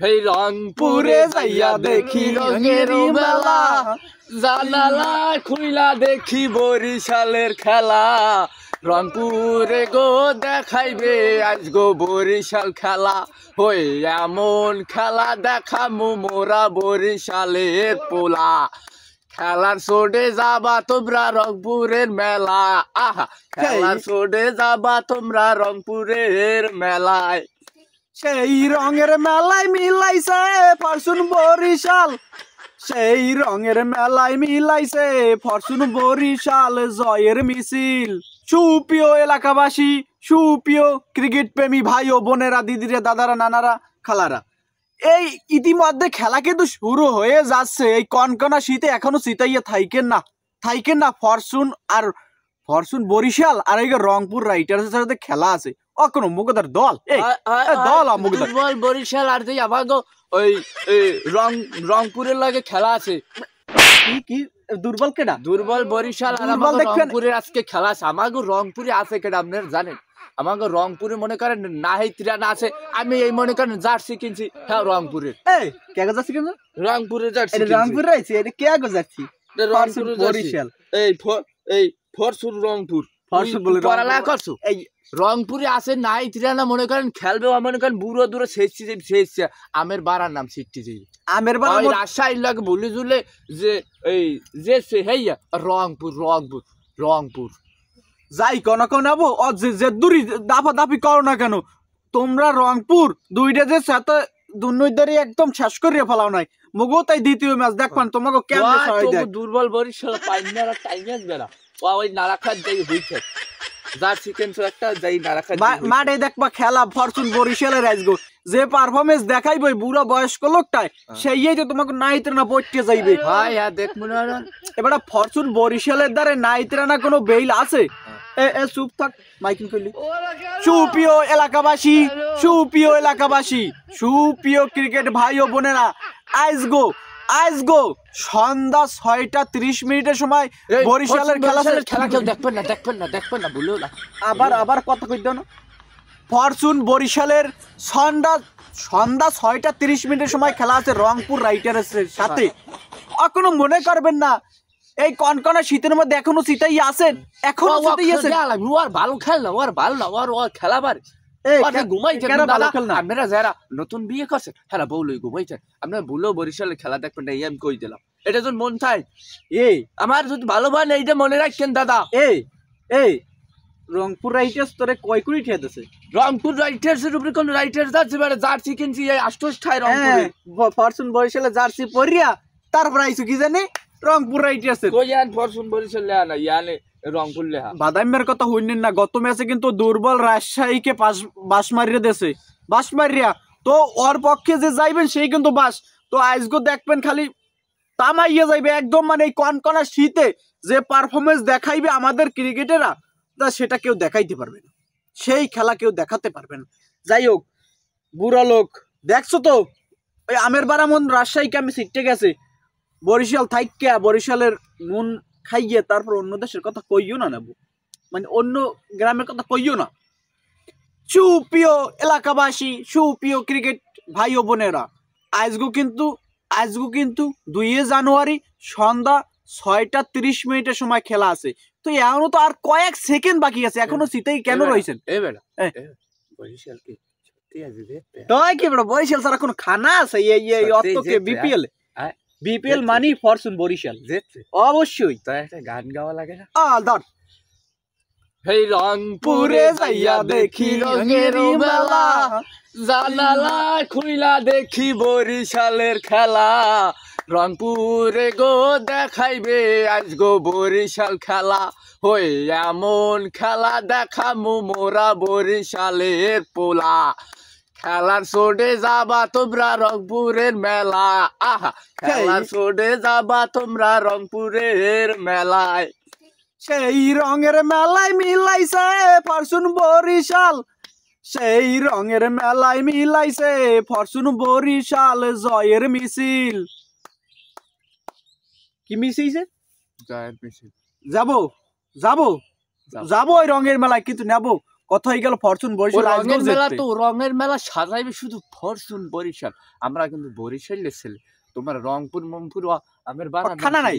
হেই রংপুরে যাইয়া দেখি রঙের মেলা, জানালা খুইলা দেখি বরিশালের খেলা। রংপুরে গো দেখাইবে আজ গো বরিশাল খেলা, হই এমন খেলা দেখামু মোরা বরিশালের পোলা। খেলার সোডে যাবা তোমরা রংপুরের মেলা, আহা খেলার সোডে যাবা তোমরা রংপুরের মেলায়। সেই রঙের মেলায় মিলাইছে ফরচুন বরিশাল, সেই রঙের মেলায় মিলাইছে ফরচুন বরিশাল জয়ের মিছিল। সুপ্রিয় এলাকাবাসী, সুপ্রিয় ক্রিকেট প্রেমী ভাই ও বোনেরা, দিদিরা, দাদারা, নানারা, খালারা, এই ইতিমধ্যে খেলা কিন্তু শুরু হয়ে যাচ্ছে। এই কনকনা শীতে এখনো শীতাইয়া থাইকেন না ফরচুন বরিশাল আর এই রংপুর রাইটার্সের সাথে খেলা আছে। অকনো মুগদার দল দল দুর্বল বরিশাল আর যে আমাগো ওই রংপুরের লাগে খেলা আছে। কি দুর্বল কেডা? দুর্বল বরিশাল আর রংপুরের আজকে খেলা আছে। আমাগো রংপুরে আছে কেডা আপনারা জানেন? আমাগো রংপুরে মনে করেন নাহি তিরানা আছে। আমি এই মনে করেন জার্সি কিনছি, হ্যাঁ রংপুরের। এই কে গো জার্সি কিনছো? রংপুরের জার্সি। এটা রংপুর রাইছে, এটা কে গো জার্সি? রংপুর বরিশাল। এই ফরচুন রংপুর। ফরচুন বলে পড়ালেখা করছো? এই রংপুরে আছে নাই তিরানা মনে করেন খেলবে, মনে করেন বুড়ো দূরে শেষ আমের বাড়ার নাম শিখতে যাই। আমের বাড়া রাজশাহীর লাগে বলে জুলে যে এই যে হেইয়া রংপুর যাই কোন আবো যে দূরি দাপি করো না কেন তোমরা? রংপুর দুইটা যে সাথে দুর্নৈদারি একদম শেষ করিয়া ফেলাও নাই মগো, তাই দ্বিতীয় ম্যাচ দেখবান তোমাকে কেমনে সহায় দেয়। দুর্বল বরিশাল পাইনারা টাইনাস বেড়া ওই নারাখাত যাই হইছে জার্সি কিনছো একটা যাই নারাখাত মাঠে দেখবা খেলা ফরচুন বরিশালের আজগো যে পারফরমেন্স দেখাইবে বুড়া বয়স্ক লোকটাই, সেই তো তোমাকে নাইত্রানা পড়তে যাইবে। ভাই হ্যাঁ দেখ মনে হয় এবার ফরচুন বরিশালের দ্বারে নাইত্রানা কোনো বেইল আছে? চুপ থাক, মাইকিং করলি। সুপ্রিয় এলাকাবাসী, সুপ্রিয় ক্রিকেট ভাই ও বোনেরা, আজগো সন্ধ্যা 6:30 সময় বরিশালের খেলা কেউ দেখবেন না বললো না। আবার কথা কই দাও না। ফরচুন বরিশালের সন্ধ্যা 6:30 সময় খেলা আছে রংপুর রাইটার্সের সাথে। এখনো মনে করবেন না এই কনকনা শীতের মধ্যে এখনো শীতাই আছেন, এখনো শীতাই আছেন। ওর ভালো খেল না, ওর ভালো না, ওর খেলাবার আপনারা যারা নতুন বিয়ে করছেন হ্যাঁ বউলই ঘুমাইছেন, আপনারা বললেও বরিশালের খেলা দেখবেন না, আমি কই দিলাম। এটা যদি মন চাই আমার যদি ভালো ভাই এইটা মনে রাখছেন দাদা। এই রংপুর রাইটার্স তোরে কয় কোটি ঠেয়া দিছে? রংপুর রাইটার্স এর উপরে কোন রাইটার্স আছে? মানে জার্সি কিনছি এই 28 রংপুরে। ফরচুন বরিশালে জার্সি পরিয়া তারপর আইছো কি জানি রংপুর রাইটার্স। কই জান ফরচুন বরিশাল লেহা না ইয়ানে রংপুর লেহা। বাদামের কথা হইনেন না, গত ম্যাচে কিন্তু দুর্বল রাজশাহীকে বাস মারিয়া তো ওর পক্ষে যে যাইবেন সেই কিন্তু বাস তো আজকে দেখবেন খালি তামাইয়া যাইবে একদম। মানে এই কনকনা শীতে যে পারফরমেন্স দেখাইবে আমাদের ক্রিকেটাররা তা সেটা কেউ দেখাইতে পারবে না, সেই খেলা কেউ দেখাতে পারবে না। যাই হোক বুড়া লোক দেখছো তো ওই আমের বারামন রাজশাহীকে আমি শিখতে গেছে বরিশাল থাইকা বরিশালের নুন খাইয়ে তারপর অন্য দেশের কথা কইও না নেবো, মানে অন্য গ্রামের কথা কইও না। সুপ্রিয় এলাকাবাসী, সুপ্রিয় ক্রিকেট ভাই ও বোনেরা, আজগো কিন্তু 2 জানুয়ারি সন্ধ্যা 6:30 সময় খেলা আছে। তো এখনো তো আর কয়েক সেকেন্ড বাকি আছে, এখনো শীতেই কেন রয়েছেন? বরিশাল ছাড়া কোনো খানা আছে? বিপিএল মানি ফরচুন বরিশাল অবশ্যই। একটা গান গাওয়া লাগে না? ধর হেই রংপুরে যাইয়া দেখি রঙের মেলা, জানালা খুইলা দেখি বরিশালের খেলা। রংপুরে গো দেখাইবে আজ গো বরিশাল খেলা, হই এমন খেলা দেখামু মোরা বরিশালের পোলা। খেলার সোডে যাবা তোমরা রংপুরের মেলা, আহা খেলার সোডে যাবা তোমরা রংপুরের মেলায়। সেই রঙের মেলায় মিলাইছে ফরচুন বরিশাল, সেই রঙের মেলায় মিলাইছে ফরচুন বরিশাল জয়ের মিছিল। কি মিশাইছে? জয়ের মিছিল। যাবো ওই রঙের মেলায়, কিন্তু নেবো কথা হয়ে গেল ফরচুন বরিশাল। রঙের মেলা তো রঙের মেলা সাজাইবে শুধু ফরচুন বরিশাল। আমরা কিন্তু বরিশালের ছেলে, তোমার রংপুর মংপুর আমের বাড়া খানা নাই।